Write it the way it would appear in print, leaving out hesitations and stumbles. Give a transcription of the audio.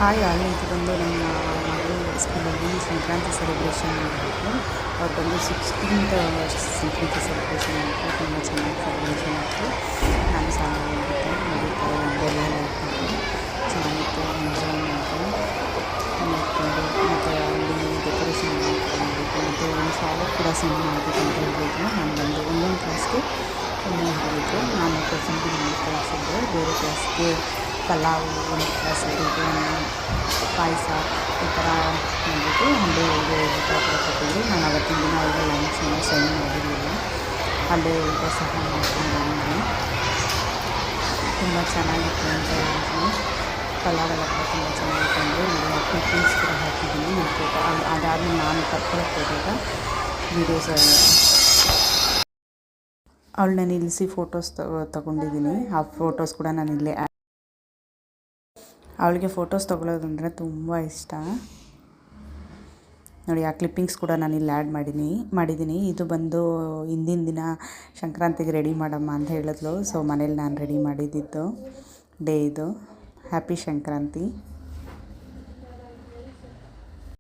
Hi all, ಇದು ಬಂದು ನಮ್ಮ ಮಗಳು ಸ್ಕೂಲಲ್ಲಿ ಸಂಕ್ರಾಂತಿ ಸೆಲೆಬ್ರೇಷನ್ ಮಾಡಿದ್ರು. ಅವ್ರು ಬಂದು 16th ಸಂಕ್ರಾಂತಿ ಸೆಲೆಬ್ರೇಷನ್ ಮಾಡಿದ್ರು. ತುಂಬ ಚೆನ್ನಾಗಿ ಸೆಲೆಬ್ರೇಷನ್ ಆಯಿತು. ನಾನು ಸಹ ಹೋಗಿದ್ದೆ, ನಡೀತಾರೆ ರಂಗೋಲಿ ಎಲ್ಲ ಇಟ್ಕೊಂಡು ಚೆನ್ನಾಗಿತ್ತು, ಎಂಜಾಯ್ ಮಾಡಿದ್ರು. ಮತ್ತು ಅಲ್ಲಿ ಡೆಕೋರೇಷನ್ ಮಾಡಿತ್ತು. ಮತ್ತು ಒಂದು ಶಾಲೆ ಕೂಡ ಸೆಂಡ್ ಮಾಡಬೇಕು ಅಂತ ಹೇಳಿದ್ರು. ನಾನು ಬಂದು ಒಂದೊಂದು ಕ್ಲಾಸ್ಗೆ ಹೇಳಿದ್ರು. ನಾನು ಪ್ರೆಸೆಂಟ್ಗೆ ನಾನು ಕಳಿಸಿದ್ದೆ, ಬೇರೆ ಕ್ಲಾಸ್ಗೆ ಪಲಾವು, ಒಂದು ಕ್ಲಾಸಿಗೆ ಪಾಯಸ ಈ ಥರ ಮಾಡಿಬಿಟ್ಟು ಹಂಡೆ ಹೋಳಿಗೆ ಊಟ ಕೂಡ ಕೊಟ್ಟಿದ್ದರು. ನಾನು ಅವತ್ತಿನ ದಿನ ಅವರಿಗೆ ಲಂಚನ್ನು ಸೆಂಡ್ ಮಾಡಿರಲಿಲ್ಲ. ಹಂಡೆ ಊಟ ಸಹ ಮಾಡ್ಕೊಂಡು ಬಂದಿದ್ದೆ. ತುಂಬ ಚೆನ್ನಾಗಿತ್ತು ಅಂತ ಹೇಳಿದ್ವಿ. ಪಲಾವೆಲ್ಲ ಕೂಡ ತುಂಬ ಚೆನ್ನಾಗಿತ್ತು ಅಂದರೆ ನಾನು ಕ್ಲಿಪ್ಪಿಂಗ್ಸ್ ಕೂಡ ಹಾಕಿದ್ದೀನಿ. ನನ್ನ ಫೋಟೋ ಅದಾದಮೇಲೆ ನಾನು ಕರ್ಕೊಳಕ್ಕೆ ಹೋದಾಗ ವೀಡಿಯೋಸ್ ಅವಳನ್ನ ನಿಲ್ಲಿಸಿ ಫೋಟೋಸ್ ತಗೊಂಡಿದ್ದೀನಿ. ಆ ಫೋಟೋಸ್ ಕೂಡ ನಾನು ಇಲ್ಲೇ ಅವಳಿಗೆ ಫೋಟೋಸ್ ತೊಗೊಳೋದಂದರೆ ತುಂಬ ಇಷ್ಟ. ನೋಡಿ, ಆ ಕ್ಲಿಪ್ಪಿಂಗ್ಸ್ ಕೂಡ ನಾನು ಇಲ್ಲಿ ಆ್ಯಡ್ ಮಾಡಿದ್ದೀನಿ. ಇದು ಬಂದು ಹಿಂದಿನ ದಿನ ಸಂಕ್ರಾಂತಿಗೆ ರೆಡಿ ಮಾಡಮ್ಮ ಅಂತ ಹೇಳಿದ್ಲು. ಸೊ ಮನೇಲಿ ನಾನು ರೆಡಿ ಮಾಡಿದ್ದಿದ್ದು ಡೇ ಇದು. ಹ್ಯಾಪಿ ಸಂಕ್ರಾಂತಿ.